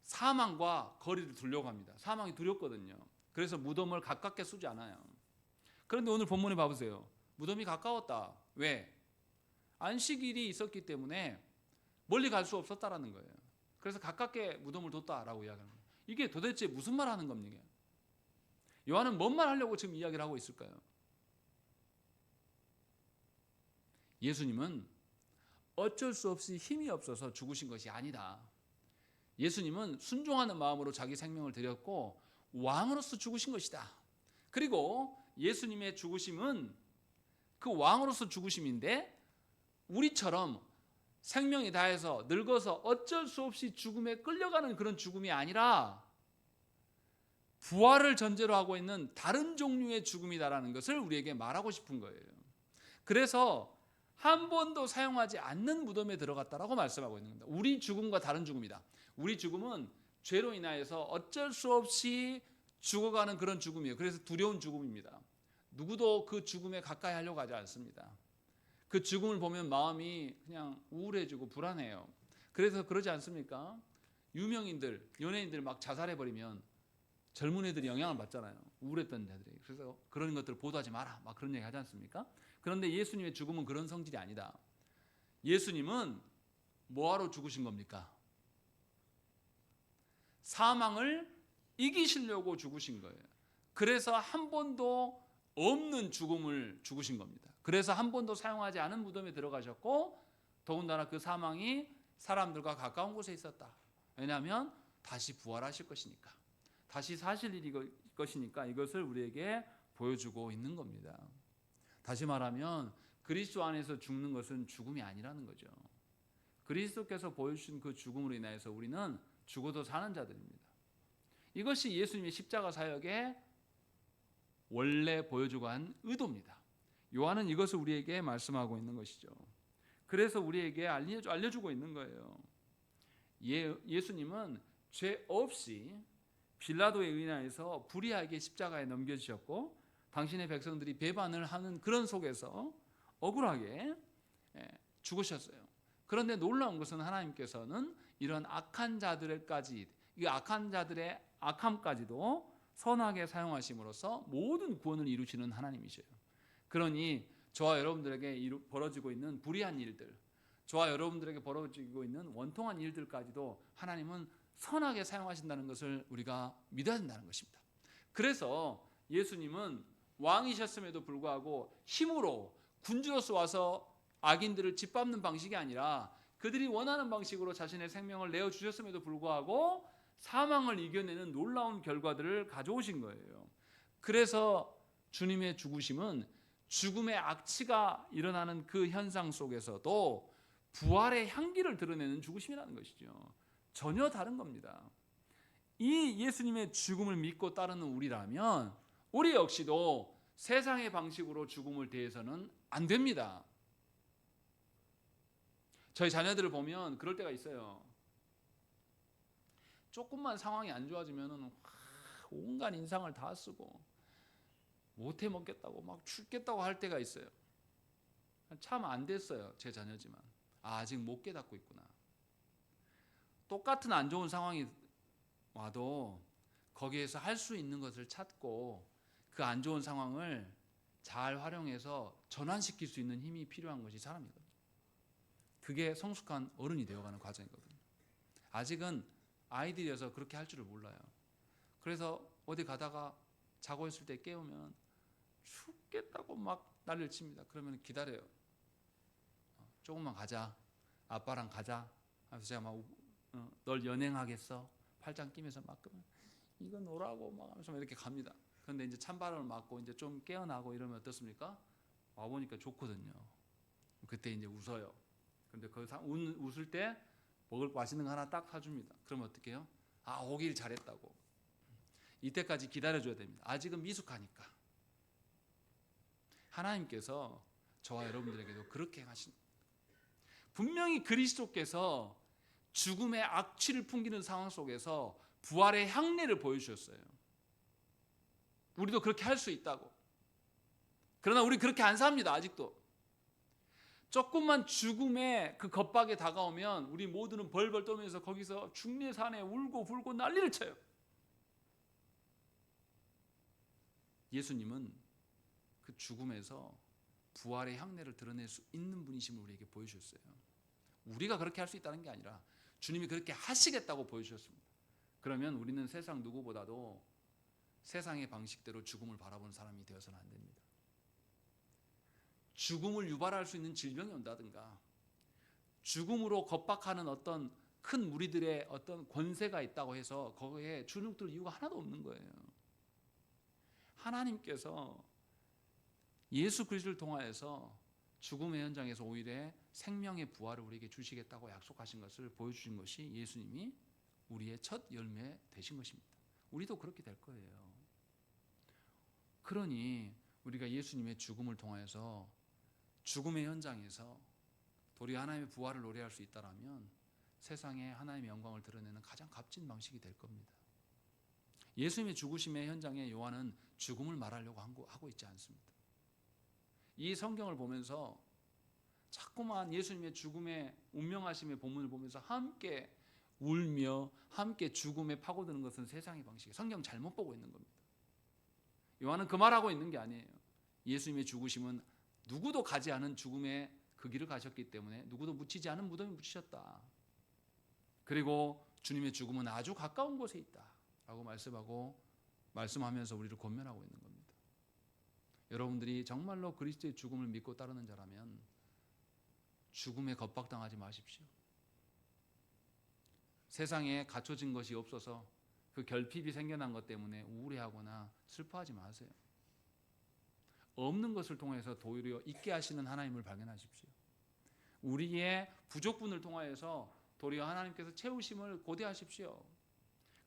Speaker 1: 사망과 거리를 두려고 합니다. 사망이 두렵거든요. 그래서 무덤을 가깝게 쓰지 않아요. 그런데 오늘 본문에 봐보세요. 무덤이 가까웠다. 왜? 안식일이 있었기 때문에 멀리 갈 수 없었다라는 거예요. 그래서 가깝게 무덤을 뒀다라고 이야기하는 거예요. 이게 도대체 무슨 말 하는 겁니까? 요한은 뭔 말 하려고 지금 이야기를 하고 있을까요? 예수님은 어쩔 수 없이 힘이 없어서 죽으신 것이 아니다. 예수님은 순종하는 마음으로 자기 생명을 드렸고 왕으로서 죽으신 것이다. 그리고 예수님의 죽으심은 그 왕으로서 죽으심인데 우리처럼 생명이 다해서 늙어서 어쩔 수 없이 죽음에 끌려가는 그런 죽음이 아니라 부활을 전제로 하고 있는 다른 종류의 죽음이다라는 것을 우리에게 말하고 싶은 거예요. 그래서 한 번도 사용하지 않는 무덤에 들어갔다라고 말씀하고 있는 겁니다. 우리 죽음과 다른 죽음이다. 우리 죽음은 죄로 인하여서 어쩔 수 없이 죽어가는 그런 죽음이에요. 그래서 두려운 죽음입니다. 누구도 그 죽음에 가까이 하려고 하지 않습니다. 그 죽음을 보면 마음이 그냥 우울해지고 불안해요. 그래서 그러지 않습니까? 유명인들, 연예인들 막 자살해버리면 젊은 애들이 영향을 받잖아요. 우울했던 애들이. 그래서 그런 것들을 보도하지 마라. 막 그런 얘기 하지 않습니까? 그런데 예수님의 죽음은 그런 성질이 아니다. 예수님은 뭐하러 죽으신 겁니까? 사망을 이기시려고 죽으신 거예요. 그래서 한 번도 없는 죽음을 죽으신 겁니다. 그래서 한 번도 사용하지 않은 무덤에 들어가셨고 더군다나 그 사망이 사람들과 가까운 곳에 있었다. 왜냐하면 다시 부활하실 것이니까. 다시 사실 일이 것이니까 이것을 우리에게 보여주고 있는 겁니다. 다시 말하면 그리스도 안에서 죽는 것은 죽음이 아니라는 거죠. 그리스도께서 보여주신 그 죽음으로 인하여서 우리는 죽어도 사는 자들입니다. 이것이 예수님의 십자가 사역의 원래 보여주고 한 의도입니다. 요한은 이것을 우리에게 말씀하고 있는 것이죠. 그래서 우리에게 알려주고 있는 거예요. 예수님은 죄 없이 빌라도에 의하여서 불의하게 십자가에 넘겨지셨고 당신의 백성들이 배반을 하는 그런 속에서 억울하게 죽으셨어요. 그런데 놀라운 것은 하나님께서는 이런 악한 자들까지 이 악한 자들의 악함까지도 선하게 사용하심으로써 모든 구원을 이루시는 하나님이셔요. 그러니 저와 여러분들에게 벌어지고 있는 불의한 일들, 저와 여러분들에게 벌어지고 있는 원통한 일들까지도 하나님은 선하게 사용하신다는 것을 우리가 믿어야 된다는 것입니다. 그래서 예수님은 왕이셨음에도 불구하고 힘으로 군주로서 와서 악인들을 짓밟는 방식이 아니라 그들이 원하는 방식으로 자신의 생명을 내어주셨음에도 불구하고 사망을 이겨내는 놀라운 결과들을 가져오신 거예요. 그래서 주님의 죽으심은 죽음의 악취가 일어나는 그 현상 속에서도 부활의 향기를 드러내는 죽으심이라는 것이죠. 전혀 다른 겁니다. 이 예수님의 죽음을 믿고 따르는 우리라면 우리 역시도 세상의 방식으로 죽음을 대해서는 안 됩니다. 저희 자녀들을 보면 그럴 때가 있어요. 조금만 상황이 안 좋아지면은 온갖 인상을 다 쓰고 못해 먹겠다고 막 죽겠다고 할 때가 있어요. 참 안 됐어요. 제 자녀지만 아직 못 깨닫고 있구나. 똑같은 안 좋은 상황이 와도 거기에서 할 수 있는 것을 찾고 그 안 좋은 상황을 잘 활용해서 전환시킬 수 있는 힘이 필요한 것이 사람이거든요. 그게 성숙한 어른이 되어가는 과정이거든요. 아직은 아이들이어서 그렇게 할 줄을 몰라요. 그래서 어디 가다가 자고 있을 때 깨우면 죽겠다고 막 난리를 칩니다. 그러면 기다려요. 조금만 가자. 아빠랑 가자. 그래서 제가 막 널 연행하겠어. 팔짱 끼면서 막 그러면 이거 노라고 막 하면서 이렇게 갑니다. 그런데 이제 찬바람을 맞고 이제 좀 깨어나고 이러면 어떻습니까? 와 보니까 좋거든요. 그때 이제 웃어요. 근데 그 웃을 때 먹을 맛있는 거 하나 딱 사줍니다. 그러면 어떻게 해요? 아, 오길 잘했다고. 이때까지 기다려줘야 됩니다. 아직은 미숙하니까. 하나님께서 저와 여러분들에게도 그렇게 하신, 분명히 그리스도께서 죽음의 악취를 풍기는 상황 속에서 부활의 향례를 보여주셨어요. 우리도 그렇게 할 수 있다고. 그러나 우리 그렇게 안 삽니다. 아직도. 조금만 죽음의 그 겁박에 다가오면 우리 모두는 벌벌 떨면서 거기서 중내산에 울고 불고 난리를 쳐요. 예수님은 그 죽음에서 부활의 향례를 드러낼 수 있는 분이심을 우리에게 보여주셨어요. 우리가 그렇게 할 수 있다는 게 아니라 주님이 그렇게 하시겠다고 보여주셨습니다. 그러면 우리는 세상 누구보다도 세상의 방식대로 죽음을 바라보는 사람이 되어서는 안 됩니다. 죽음을 유발할 수 있는 질병이 온다든가 죽음으로 겁박하는 어떤 큰 무리들의 어떤 권세가 있다고 해서 거기에 주눅들 이유가 하나도 없는 거예요. 하나님께서 예수 그리스도를 통하여서 죽음의 현장에서 오히려 생명의 부활을 우리에게 주시겠다고 약속하신 것을 보여주신 것이 예수님이 우리의 첫 열매 되신 것입니다. 우리도 그렇게 될 거예요. 그러니 우리가 예수님의 죽음을 통하여서 죽음의 현장에서 도리어 하나님의 부활을 노래할 수 있다면 세상에 하나님의 영광을 드러내는 가장 값진 방식이 될 겁니다. 예수님의 죽으심의 현장에 요한은 죽음을 말하려고 하고 있지 않습니다. 이 성경을 보면서 자꾸만 예수님의 죽음의 운명하심의 본문을 보면서 함께 울며 함께 죽음에 파고드는 것은 세상의 방식이에요. 성경 잘못 보고 있는 겁니다. 요한은 그 말하고 있는 게 아니에요. 예수님의 죽으심은 누구도 가지 않은 죽음의 그 길을 가셨기 때문에 누구도 묻히지 않은 무덤에 묻히셨다. 그리고 주님의 죽음은 아주 가까운 곳에 있다 라고 말씀하면서 우리를 권면하고 있는 겁니다. 여러분들이 정말로 그리스도의 죽음을 믿고 따르는 자라면 죽음에 겁박당하지 마십시오. 세상에 갖춰진 것이 없어서 그 결핍이 생겨난 것 때문에 우울해하거나 슬퍼하지 마세요. 없는 것을 통해서 도리어 있게 하시는 하나님을 발견하십시오. 우리의 부족분을 통하여서 도리어 하나님께서 채우심을 고대하십시오.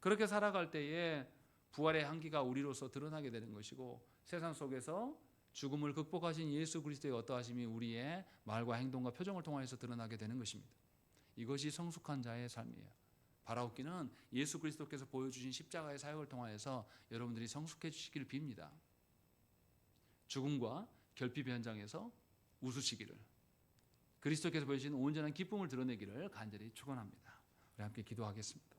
Speaker 1: 그렇게 살아갈 때에 부활의 향기가 우리로서 드러나게 되는 것이고 세상 속에서 죽음을 극복하신 예수 그리스도의 어떠하심이 우리의 말과 행동과 표정을 통하여서 드러나게 되는 것입니다. 이것이 성숙한 자의 삶이에요. 바라옵기는 예수 그리스도께서 보여주신 십자가의 사역을 통하여서 여러분들이 성숙해지시기를 빕니다. 죽음과 결핍의 현장에서 웃으시기를, 그리스도께서 보여주신 온전한 기쁨을 드러내기를 간절히 축원합니다. 우리 함께 기도하겠습니다.